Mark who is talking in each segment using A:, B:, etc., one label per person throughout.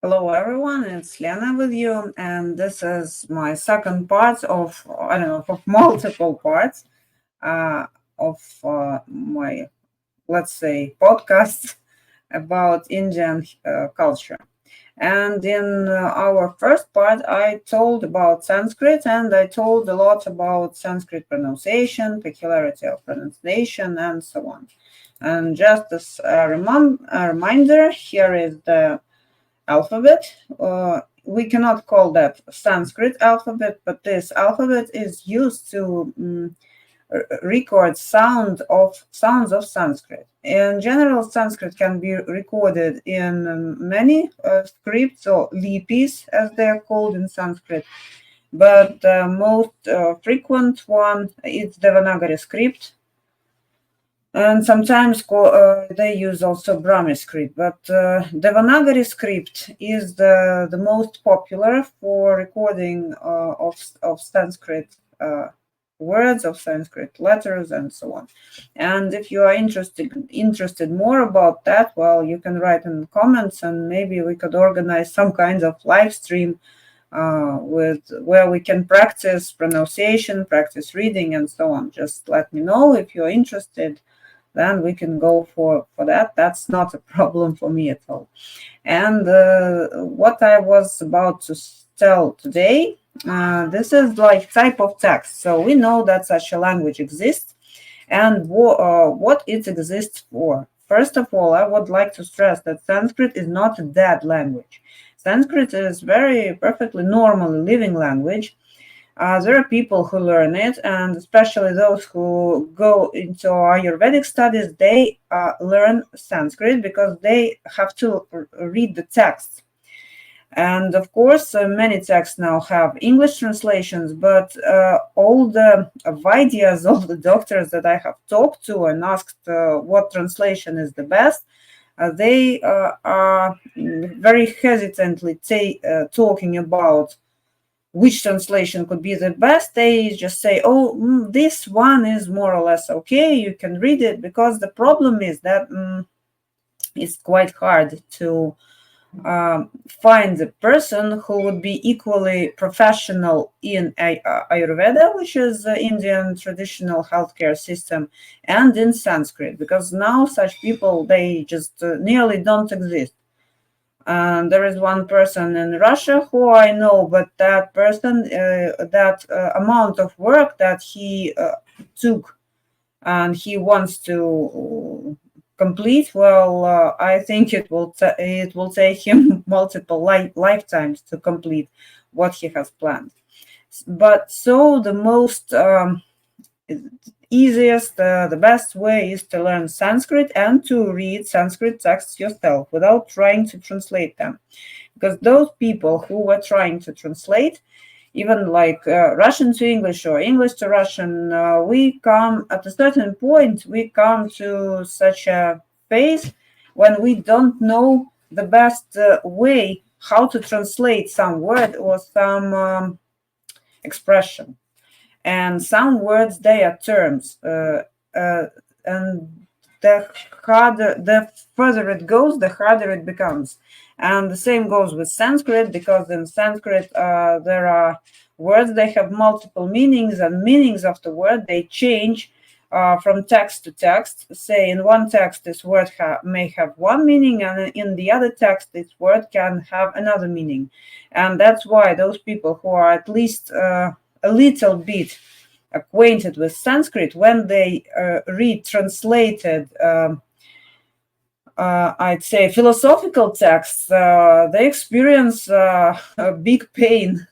A: Hello, everyone. It's Lena with you, and this is my second part of I don't know of multiple parts uh, of my let's say podcast about Indian culture. And in our first part, I told about Sanskrit, and I told a lot about Sanskrit pronunciation, peculiarity of pronunciation, and so on. And just as a reminder, here is the alphabet. We cannot call that Sanskrit alphabet, but this alphabet is used to record sounds of Sanskrit. In general, Sanskrit can be recorded in many scripts or lipis, as they are called in Sanskrit. But the most frequent one is Devanagari script, and sometimes they use also Brahmi script, but Devanagari script is the most popular for recording of Sanskrit words, of Sanskrit letters, and so on. And if you are interested more about that, well, you can write in the comments, and maybe we could organize some kind of live stream with where we can practice pronunciation, practice reading, and so on. Just let me know if you're interested, then we can go for that. That's not a problem for me at all. And what I was about to tell today, this is like type of text. So we know that such a language exists, and what it exists for. First of all, I would like to stress that Sanskrit is not a dead language. Sanskrit is very perfectly normally living language. There are people who learn it, and especially those who go into Ayurvedic studies, they learn Sanskrit because they have to read the text. And of course, many texts now have English translations, but all the Vaidyas, all the doctors that I have talked to and asked what translation is the best, they are very hesitantly talking about which translation could be the best. They just say, oh, this one is more or less okay, you can read it, because the problem is that it's quite hard to find a person who would be equally professional in Ayurveda, which is the Indian traditional healthcare system, and in Sanskrit, because now such people, they just nearly don't exist. There is one person in Russia who I know, but that person, that amount of work that he took and he wants to complete, well, I think it will take him multiple lifetimes to complete what he has planned. But so the most easiest, the best way is to learn Sanskrit and to read Sanskrit texts yourself without trying to translate them. Because those people who were trying to translate, even like Russian to English or English to Russian, we come at a certain point, we come to such a phase when we don't know the best way how to translate some word or some expression. And some words, they are terms, and the further it goes, the harder it becomes. And the same goes with Sanskrit, because in Sanskrit there are words, they have multiple meanings, and meanings of the word, they change from text to text. Say in one text this word may have one meaning, and in the other text this word can have another meaning. And that's why those people who are at least a little bit acquainted with Sanskrit, when they read translated, I'd say, philosophical texts, they experience a big pain,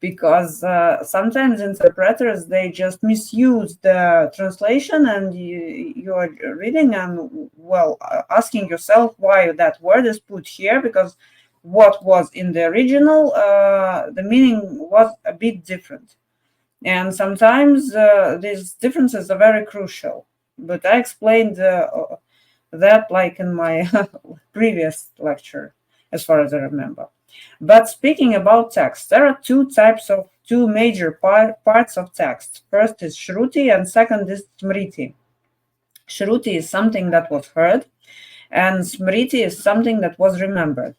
A: because sometimes interpreters, they just misuse the translation, and you are reading and, well, asking yourself why that word is put here, because what was in the original, the meaning was a bit different. And sometimes these differences are very crucial. But I explained that like in my previous lecture, as far as I remember. But speaking about text, there are two major parts of text. First is Shruti, and second is Smriti. Shruti is something that was heard, and Smriti is something that was remembered.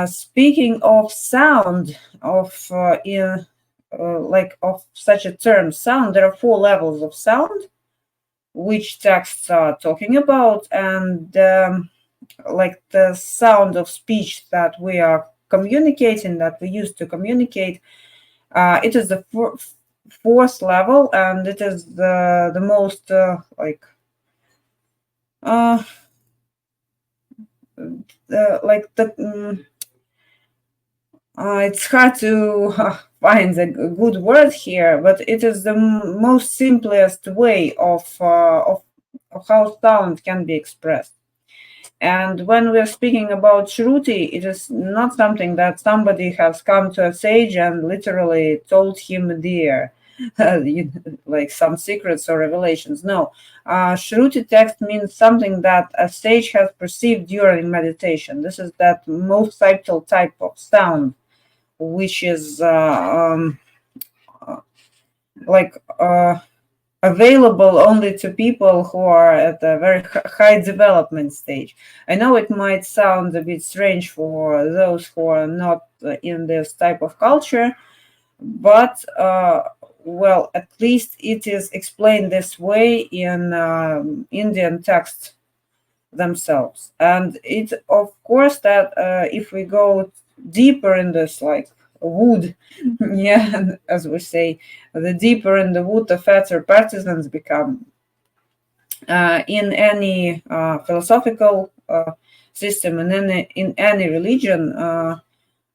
A: Speaking of sound, of of such a term, sound, there are 4 levels of sound which texts are talking about, and like the sound of speech that we are communicating, that we use to communicate, it is the fourth level, and it is the most uh, like the it's hard to find a good word here, but it is the most simplest way of how sound can be expressed. And when we're speaking about Shruti, it is not something that somebody has come to a sage and literally told him the like some secrets or revelations. No, Shruti text means something that a sage has perceived during meditation. This is that most subtle type of sound, which is like available only to people who are at a very high development stage. I know it might sound a bit strange for those who are not in this type of culture, but well, at least it is explained this way in Indian texts themselves. And it, of course, that if we go deeper in this, like wood, yeah, as we say, the deeper in the wood, the fatter partisans become. In any philosophical system, and in any religion,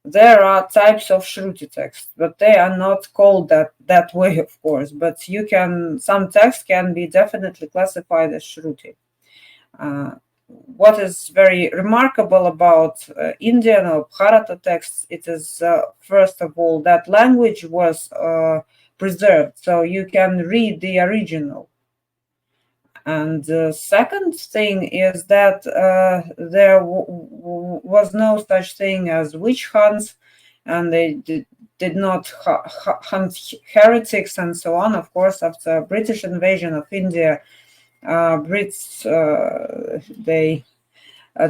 A: there are types of Shruti texts, but they are not called that way, of course. But some texts can be definitely classified as Shruti. What is very remarkable about Indian or Bharata texts, it is first of all that language was preserved, so you can read the original. And the second thing is that there was no such thing as witch hunts, and they did not hunt heretics and so on. Of course, after British invasion of India, Brits they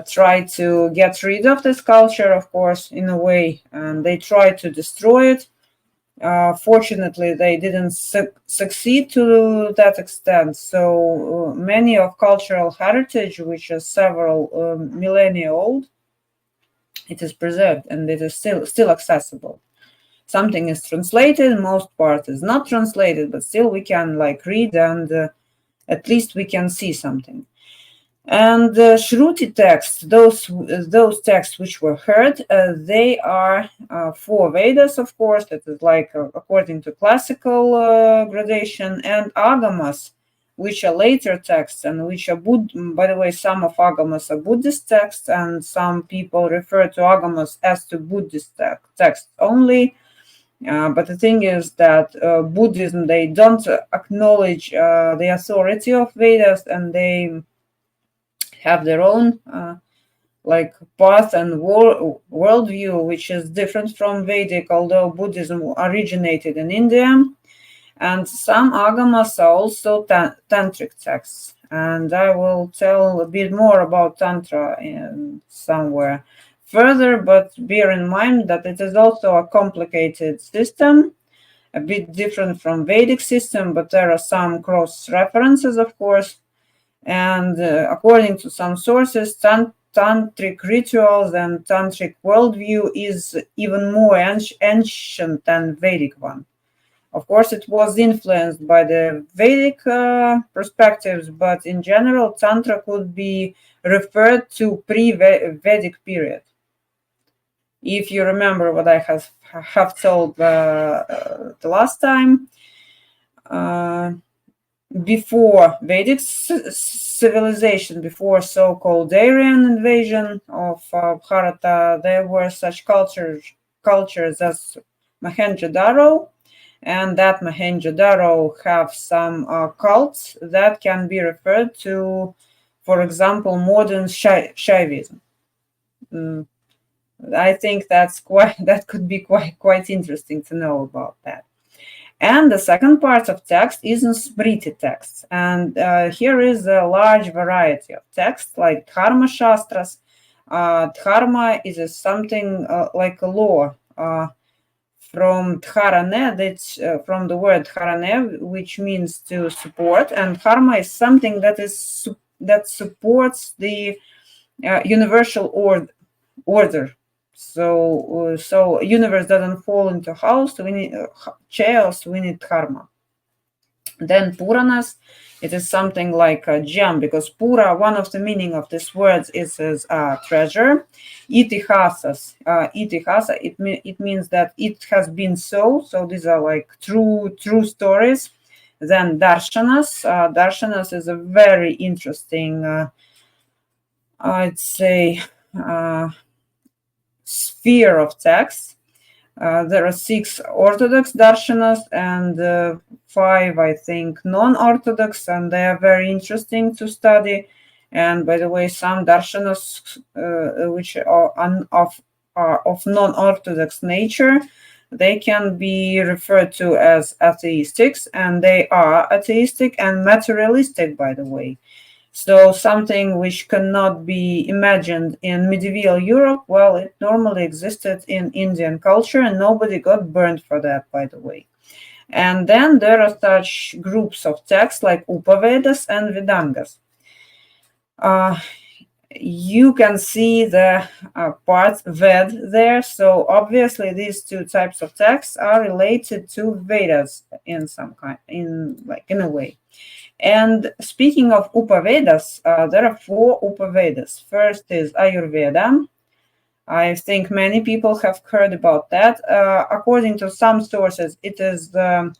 A: tried to get rid of this culture, of course, in a way, and they tried to destroy it. Fortunately, they didn't succeed to that extent. So many of cultural heritage, which is several millennia old, it is preserved and it is still accessible. Something is translated, most part is not translated, but still we can read, and at least we can see something. And the Shruti texts, those texts which were heard, they are 4 Vedas, of course. That is according to classical gradation, and Agamas, which are later texts and which are by the way, some of Agamas are Buddhist texts, and some people refer to Agamas as to Buddhist texts only. But the thing is that Buddhism, they don't acknowledge the authority of Vedas, and they have their own path and worldview, which is different from Vedic, although Buddhism originated in India. And some agamas are also tantric texts, and I will tell a bit more about tantra in somewhere further, but bear in mind that it is also a complicated system, a bit different from Vedic system, but there are some cross references, of course. And according to some sources, tantric rituals and tantric worldview is even more ancient than Vedic one. Of course, it was influenced by the Vedic perspectives, but in general, Tantra could be referred to pre-Vedic period. If you remember what I have told the last time, before Vedic civilization, before so-called Aryan invasion of Bharata, there were such cultures as Mohenjo-daro, and that Mohenjo-daro have some cults that can be referred to, for example, modern Shaivism. I think that could be quite interesting to know about that. And the second part of text is in Smriti texts. And here is a large variety of texts like Dharma Shastras, Dharma is something like a law. From dharane, that's from the word dharane, which means to support, and dharma is something that supports the universal order. So universe doesn't fall into chaos. We need chaos. We need dharma. Then Puranas, it is something like a gem, because Pura, one of the meaning of this word is treasure. Itihasa, it means that it has been so. So these are like true stories. Then Darshanas is a very interesting, I'd say, sphere of text. There are 6 Orthodox darshanas and 5, I think, non-Orthodox, and they are very interesting to study. And by the way, some darshanas which are of non-Orthodox nature, they can be referred to as atheistics, and they are atheistic and materialistic, by the way. So something which cannot be imagined in medieval Europe, well, it normally existed in Indian culture, and nobody got burned for that, by the way. And then there are such groups of texts like Upavedas and Vedangas. You can see the part Ved there. So obviously these 2 types of texts are related to Vedas in some kind, in a way. And speaking of Upavedas, there are 4 Upavedas. First is Ayurveda. I think many people have heard about that. According to some sources, it is the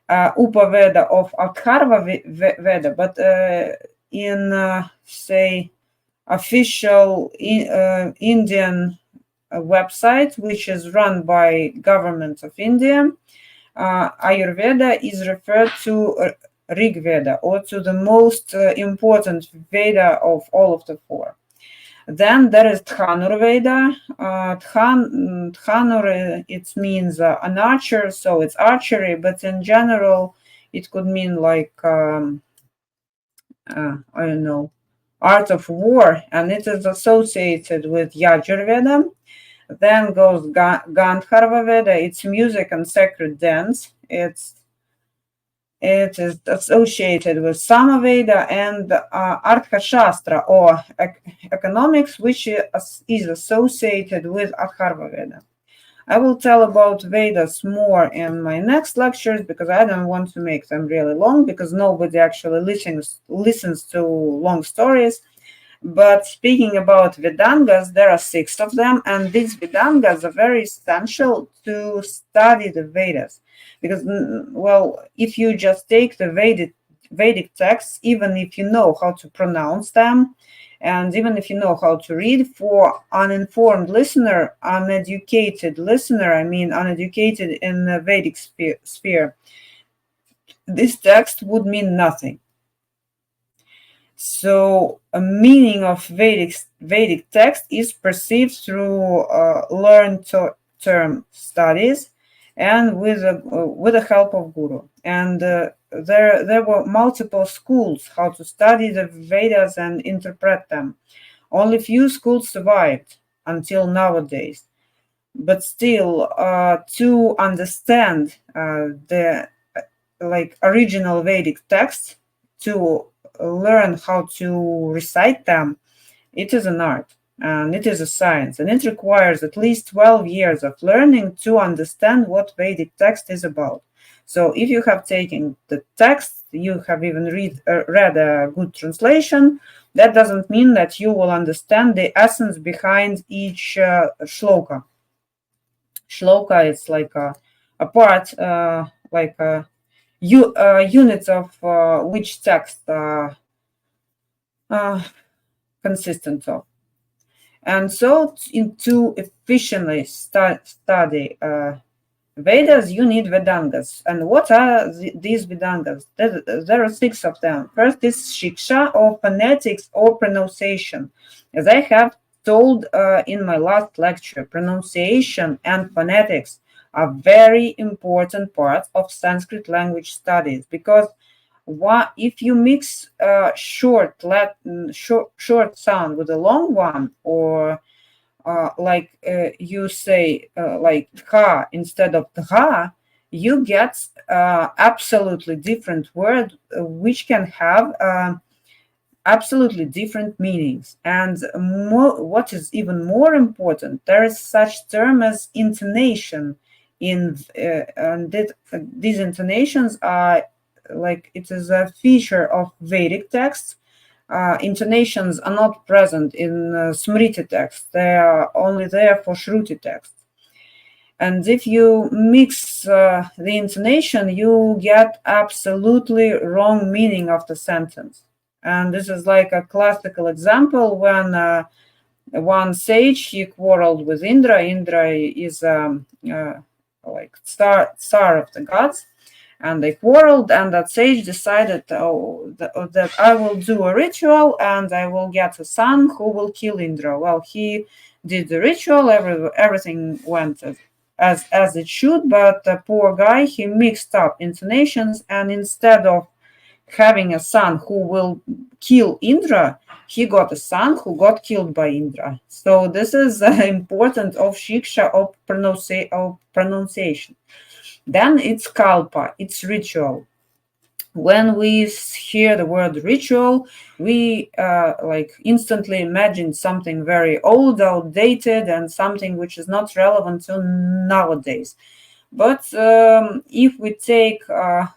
A: Upaveda of Atharva Veda, but in, say, official Indian website, which is run by government of India, Ayurveda is referred to Rig Veda, or to the most important Veda of all of the 4. Then there is Dhanur Veda. Dhanur, it means an archer, so it's archery, but in general, it could mean like, I don't know, art of war, and it is associated with Yajurveda. Then goes Gandharva Veda. It's music and sacred dance. It is associated with Samaveda and Arthashastra, or economics, which is associated with Atharva Veda. I will tell about Vedas more in my next lectures, because I don't want to make them really long, because nobody actually listens to long stories. But speaking about Vedangas, there are 6 of them, and these Vedangas are very essential to study the Vedas. Because, well, if you just take the Vedic texts, even if you know how to pronounce them, and even if you know how to read, for uninformed listener, uneducated listener, I mean uneducated in the Vedic sphere, this text would mean nothing. So a meaning of Vedic text is perceived through learned term studies and with the help of guru. And there were multiple schools how to study the Vedas and interpret them. Only few schools survived until nowadays. But still, to understand the original Vedic text, to learn how to recite them, it is an art, and it is a science, and it requires at least 12 years of learning to understand what Vedic text is about. So if you have taken the text, you have even read a good translation, that doesn't mean that you will understand the essence behind each shloka. Shloka is like a part, units of which text consistent of. And so to efficiently study Vedas, you need Vedangas. And what are these Vedangas? There are 6 of them. First is Shiksha, or phonetics or pronunciation. As I have told in my last lecture, pronunciation and phonetics are very important parts of Sanskrit language studies, because if you mix short sound with a long one, or you say like ha instead of dha, you get absolutely different word which can have absolutely different meanings. And what is even more important, there is such term as intonation these intonations are like, it is a feature of Vedic texts. Intonations are not present in Smriti text. They are only there for Shruti text. And if you mix the intonation, you get absolutely wrong meaning of the sentence. And this is like a classical example when one sage, he quarreled with Indra. Indra is like star of the gods, and they quarreled, and that sage decided, that I will do a ritual and I will get a son who will kill Indra. Well, he did the ritual, everything went as it should, but the poor guy, he mixed up intonations, and instead of having a son who will kill Indra, he got a son who got killed by Indra. So this is important of shiksha, of pronunciation. Then it's kalpa, it's ritual. When we hear the word ritual, we like instantly imagine something very old, outdated, and something which is not relevant to nowadays. But if we take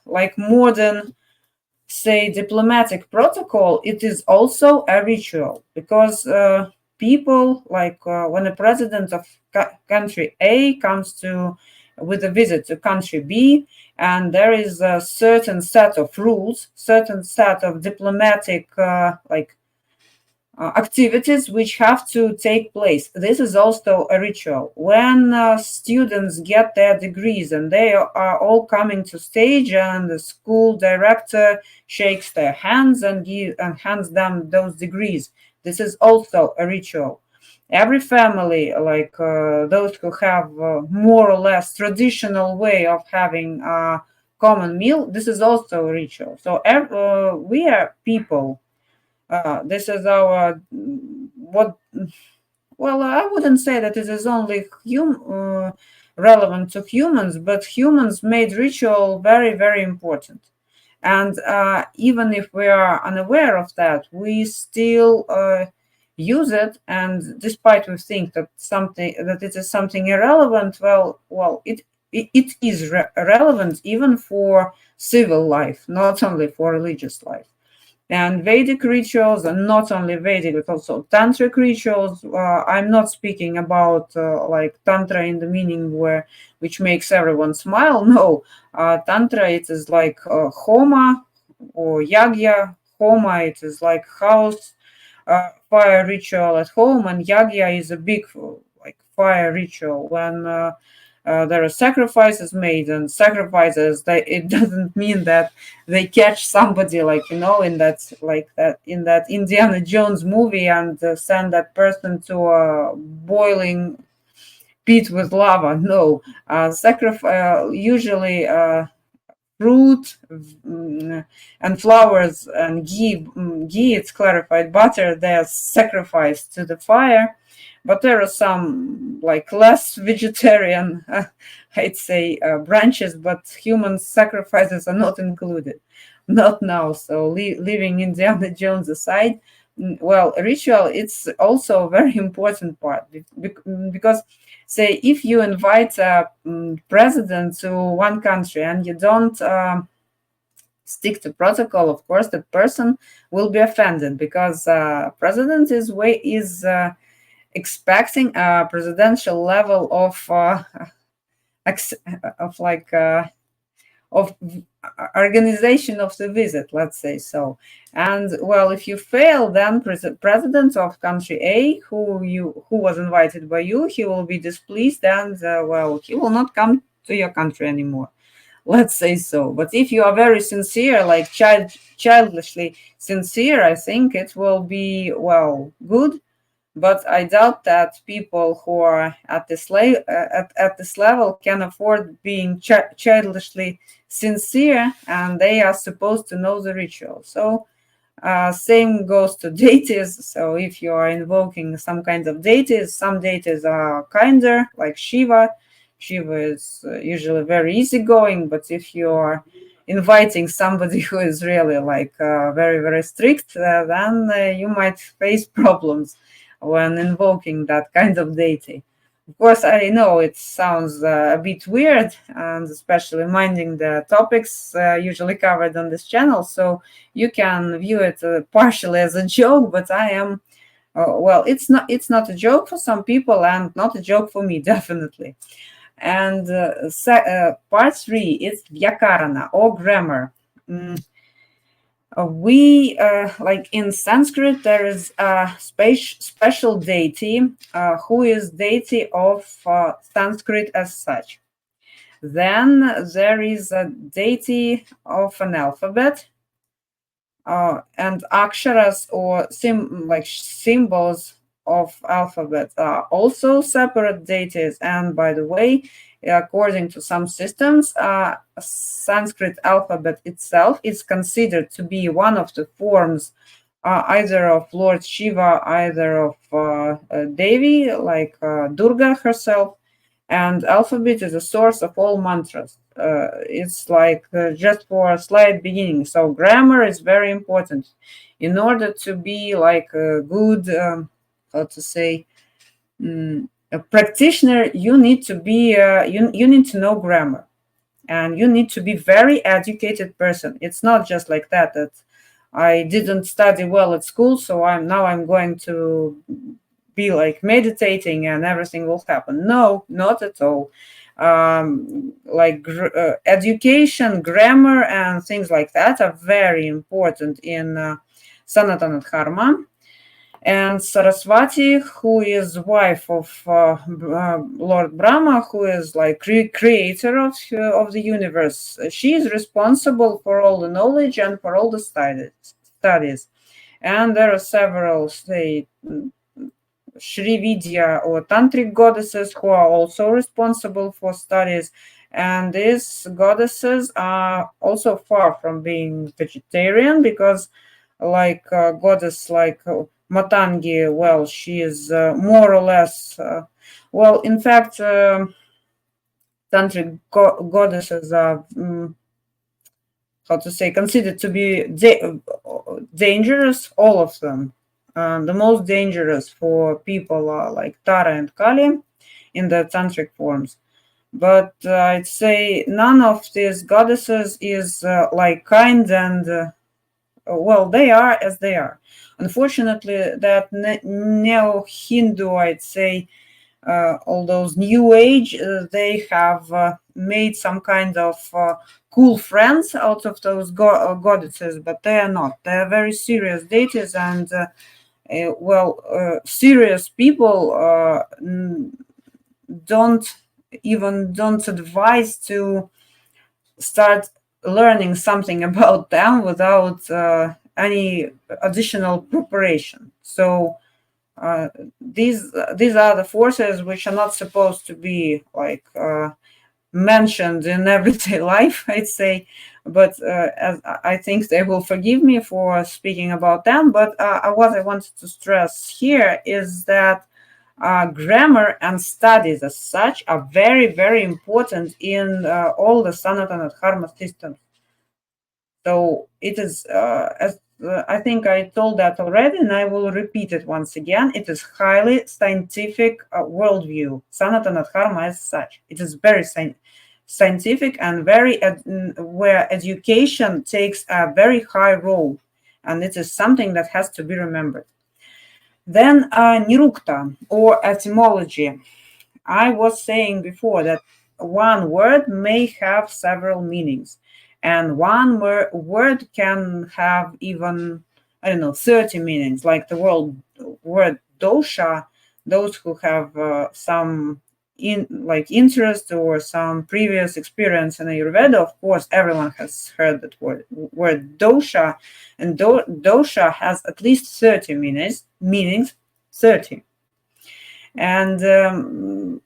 A: like modern, say, diplomatic protocol, it is also a ritual, because people, like when a president of country A comes to with a visit to country B, and there is a certain set of rules, certain set of diplomatic activities which have to take place. This is also a ritual. When students get their degrees and they are all coming to stage, and the school director shakes their hands and hands them those degrees, this is also a ritual. Every family, like those who have more or less traditional way of having a common meal, this is also a ritual. So we are people. This is our what. Well, I wouldn't say that it is only relevant to humans, but humans made ritual very, very important. And even if we are unaware of that, we still use it. And despite we think that it is something irrelevant, it is relevant even for civil life, not only for religious life. And Vedic rituals, and not only Vedic, but also tantric rituals. I'm not speaking about like tantra in the meaning which makes everyone smile. No, tantra, it is like homa or yagya. Homa, it is like house fire ritual at home, and yagya is a big like fire ritual when there are sacrifices made. And sacrifices, it doesn't mean that they catch somebody, like in that Indiana Jones movie, and send that person to a boiling pit with lava. No, sacrifice usually fruit and flowers and ghee, it's clarified butter, they are sacrificed to the fire. But there are some like less vegetarian, I'd say, branches, but human sacrifices are not included. Not now. So leaving Indiana Jones aside, well, ritual, it's also a very important part, because say if you invite a president to one country and you don't stick to protocol, of course that person will be offended, because president is expecting a presidential level of of organization of the visit, let's say so. And well, if you fail, then president of country A, who was invited by you, he will be displeased, and well, he will not come to your country anymore, let's say so. But if you are very sincere, like childishly sincere, I think it will be, well, good. But I doubt that people who are at this level can afford being childishly sincere, and they are supposed to know the ritual. So same goes to deities. So if you are invoking some kind of deities, some deities are kinder, like Shiva. Shiva is usually very easygoing, but if you are inviting somebody who is really like very, very strict, then you might face problems when invoking that kind of deity. Of course, I know it sounds a bit weird, and especially minding the topics usually covered on this channel. So you can view it partially as a joke, but I am well. It's not a joke for some people, and not a joke for me, definitely. And part three is vyakarana or grammar. Mm, we like in Sanskrit there is a special deity who is deity of Sanskrit as such. Then there is a deity of an alphabet, and aksharas or symbols of alphabet are also separate deities. And by the way, according to some systems, Sanskrit alphabet itself is considered to be one of the forms either of Lord Shiva, either of Devi, like Durga herself. And alphabet is a source of all mantras. It's like just for a slight beginning. So grammar is very important. In order to be like a good, how to say, a practitioner, you need to be you need to know grammar, and you need to be very educated person. It's not just like that I didn't study well at school, so I'm going to be like meditating and everything will happen. No, not at all. Education, grammar, and things like that are very important in Sanatana Dharma. And Saraswati, who is wife of Lord Brahma, who is like creator of the universe, she is responsible for all the knowledge and for all the studies. And there are several, say, Shri Vidya or tantric goddesses who are also responsible for studies. And these goddesses are also far from being vegetarian, because like goddess like Matangi, well, she is more or less, well, in fact, tantric goddesses are, how to say, considered to be dangerous, all of them. The most dangerous for people are like Tara and Kali in the tantric forms. But I'd say none of these goddesses is like kind and well, they are as they are. Unfortunately, that neo-Hindu, I'd say, all those new age, they have made some kind of cool friends out of those goddesses, but they are not. They are very serious deities, and serious people don't advise to start learning something about them without any additional preparation. So these are the forces which are not supposed to be like mentioned in everyday life, I'd say. But as I think they will forgive me for speaking about them. But what I wanted to stress here is that grammar and studies as such are very, very important in all the Sanatana Dharma systems. So it is, as I think I told that already, and I will repeat it once again. It is highly scientific worldview, Sanatana Dharma as such. It is very scientific and very where education takes a very high role, and it is something that has to be remembered. Then nirukta, or etymology. I was saying before that one word may have several meanings, and one word can have even, I don't know, 30 meanings, like the word dosha. Those who have some interest or some previous experience in Ayurveda, of course, everyone has heard that word dosha, and dosha has at least 30 meanings. 30. And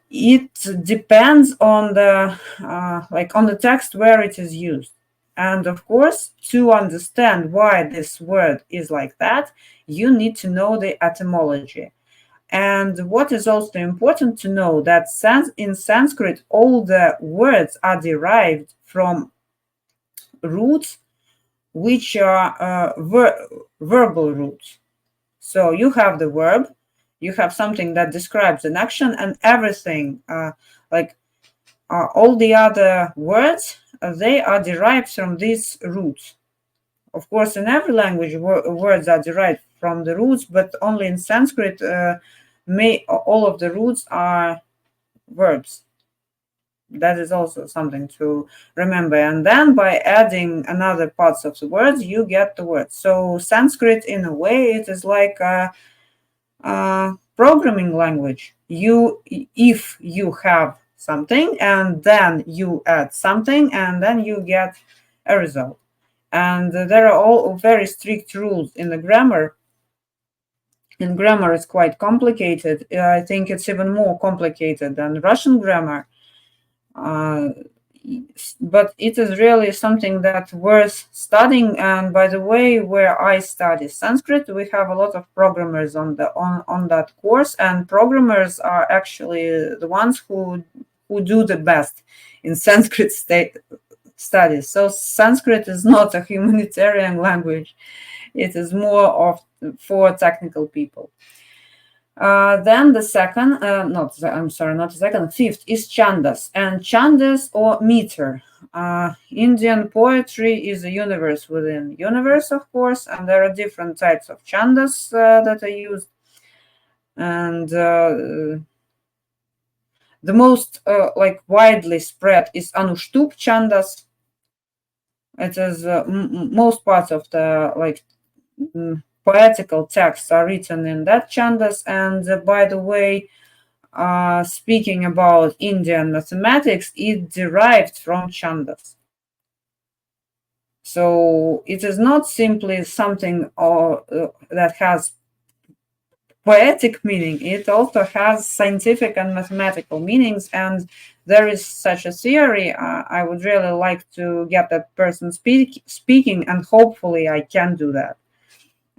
A: it depends on the on the text where it is used. And of course, to understand why this word is like that, you need to know the etymology. And what is also important to know that in Sanskrit, all the words are derived from roots which are verbal roots. So you have the verb, you have something that describes an action, and everything, all the other words, they are derived from these roots. Of course, in every language, words are derived from the roots, but only in Sanskrit, all of the roots are verbs. That is also something to remember. And then by adding another parts of the words, you get the words. So Sanskrit, in a way, it is like a programming language. If you have something and then you add something and then you get a result. And there are all very strict rules in the grammar. And grammar is quite complicated. I think it's even more complicated than Russian grammar. But it is really something that worth studying. And by the way, where I study Sanskrit, we have a lot of programmers on that course, and programmers are actually the ones who do the best in Sanskrit studies. So Sanskrit is not a humanitarian language; it is more of for technical people. Then the second, not the second, fifth is chandas. And chandas or meter. Indian poetry is a universe within universe, of course, and there are different types of chandas that are used. And the most widely spread is Anushtup chandas. It is most parts of the poetical texts are written in that chandas. And by the way, speaking about Indian mathematics, it derived from chandas. So it is not simply something that has poetic meaning. It also has scientific and mathematical meanings. And there is such a theory. I would really like to get that person speaking, and hopefully I can do that.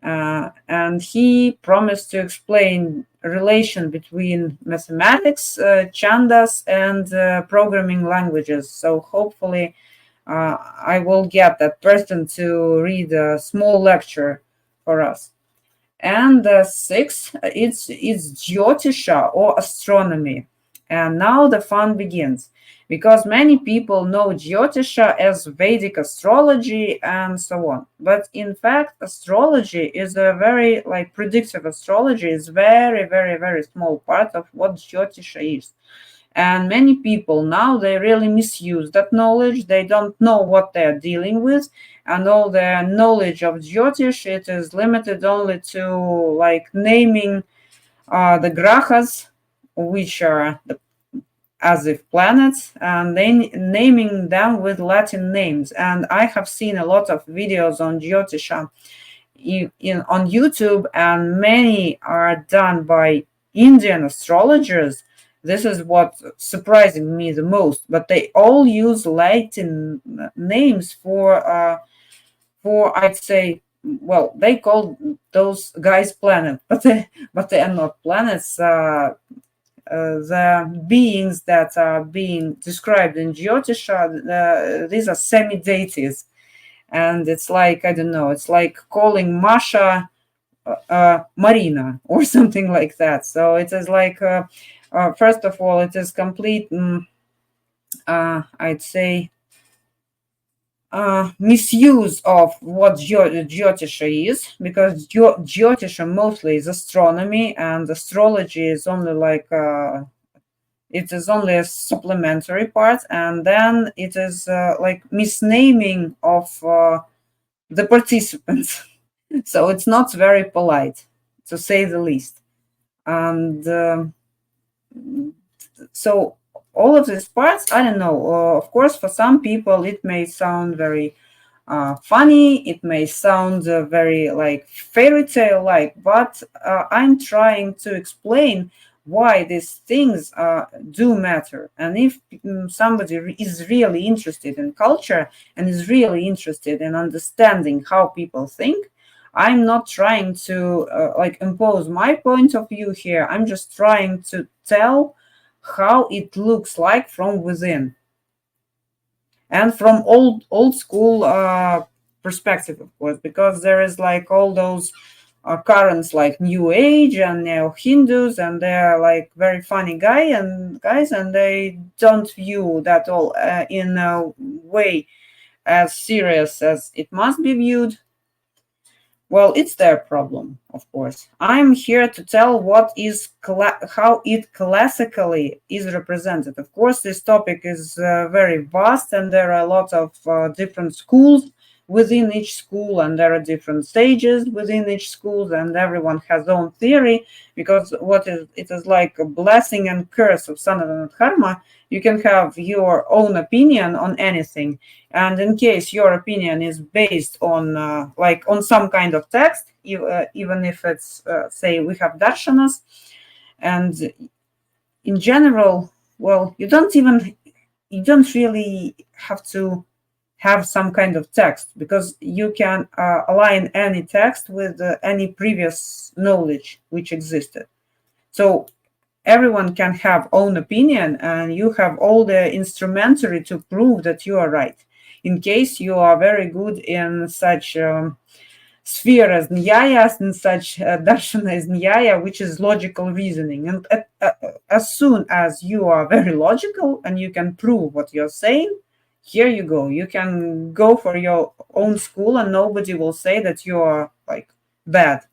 A: And he promised to explain a relation between mathematics, chandas, and programming languages. So hopefully I will get that person to read a small lecture for us. And sixth, it's Jyotisha or astronomy. And now the fun begins, because many people know Jyotisha as Vedic astrology and so on. But in fact, astrology is a very, predictive astrology is very, very, very small part of what Jyotisha is. And many people now, they really misuse that knowledge. They don't know what they're dealing with. And all their knowledge of Jyotish, it is limited only to naming the grahas, which are as if planets, and then naming them with Latin names. And I have seen a lot of videos on Jyotisha on YouTube, and many are done by Indian astrologers. This is what surprising me the most. But they all use Latin names for I'd say, well, they call those guys planets, but they are not planets. The beings that are being described in Jyotisha, these are semi-deities. And it's like, I don't know, it's like calling Masha Marina or something like that. So it is like, first of all, it is complete, I'd say, misuse of what Jyotisha is, because Jyotisha mostly is astronomy, and astrology is only it is only a supplementary part, and then it is misnaming of the participants. So it's not very polite, to say the least. And so all of these parts, I don't know. Of course, for some people, it may sound very funny, it may sound very like fairy tale like, but I'm trying to explain why these things do matter. And if somebody is really interested in culture and is really interested in understanding how people think, I'm not trying to like impose my point of view here. I'm just trying to tell how it looks like from within and from old school perspective, of course, because there is like all those currents like New Age and neo Hindus, and they're like very funny guys, and they don't view that all in a way as serious as it must be viewed. Well, it's their problem, of course. I'm here to tell what is how it classically is represented. Of course, this topic is very vast, and there are a lot of different schools within each school, and there are different stages within each school, and everyone has own theory. Because what is it is like a blessing and curse of Sanatana Dharma. You can have your own opinion on anything, and in case your opinion is based on like on some kind of text, even if it's say we have darshanas, and in general, well, you don't really have to have some kind of text, because you can align any text with any previous knowledge which existed. So everyone can have own opinion, and you have all the instrumentary to prove that you are right. In case you are very good in such sphere as Nyaya, and such darshana as Nyaya, which is logical reasoning. And as soon as you are very logical and you can prove what you're saying, here you go. You can go for your own school, and nobody will say that you are like bad.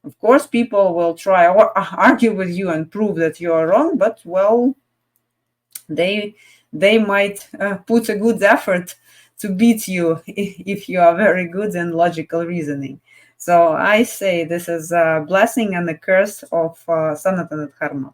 A: Of course, people will try or argue with you and prove that you are wrong, but well, they might put a good effort to beat you if you are very good in logical reasoning. So I say this is a blessing and a curse of Sanatana Dharma.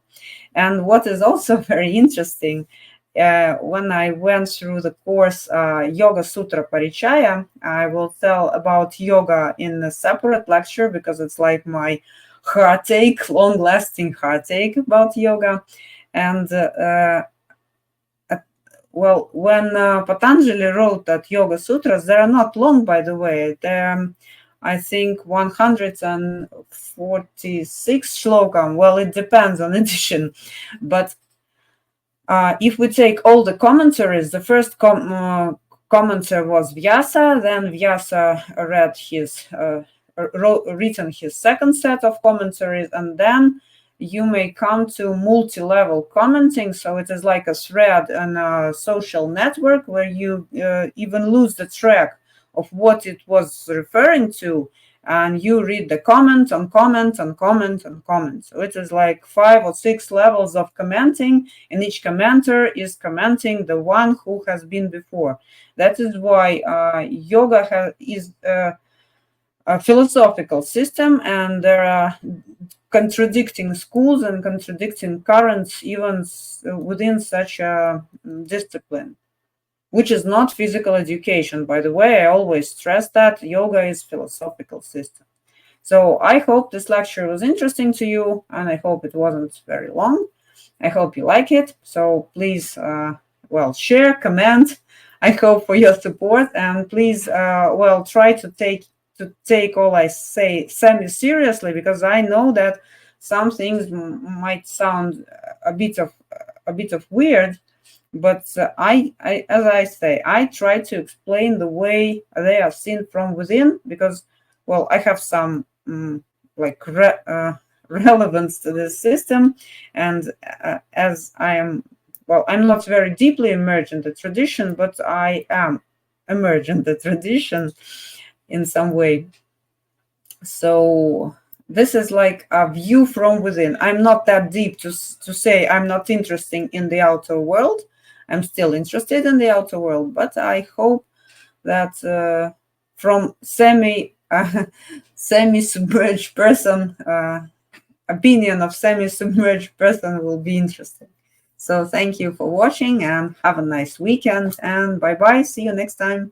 A: And what is also very interesting, when I went through the course Yoga Sutra Parichaya, I will tell about yoga in a separate lecture, because it's like my heartache, long-lasting heartache about yoga. And well, when Patanjali wrote that Yoga Sutras, they are not long, by the way. They're, I think, 146 shloka. Well, it depends on edition. But if we take all the commentaries, the first commentator was Vyasa, then Vyasa read his, written his second set of commentaries, and then you may come to multi-level commenting. So it is like a thread on a social network where you even lose the track of what it was referring to, and you read the comment on comment on comment on comment. So it is like 5 or 6 levels of commenting, and each commenter is commenting the one who has been before. That is why yoga is a philosophical system, and there are contradicting schools and contradicting currents even within such a discipline, which is not physical education. By the way, I always stress that yoga is philosophical system. So I hope this lecture was interesting to you, and I hope it wasn't very long. I hope you like it. So please, well, share, comment. I hope for your support, and please, well, try to take all I say semi-seriously, because I know that some things might sound a bit of weird, but as I say, I try to explain the way they are seen from within, because, well, I have some like relevance to this system, and as I am, well, I'm not very deeply immersed in the tradition, but I am immersed in the tradition in some way. So this is like a view from within. I'm not that deep to say I'm not interested in the outer world. I'm still interested in the outer world, but I hope that from semi-submerged person, opinion of semi-submerged person will be interesting. So thank you for watching, and have a nice weekend, and bye-bye. See you next time.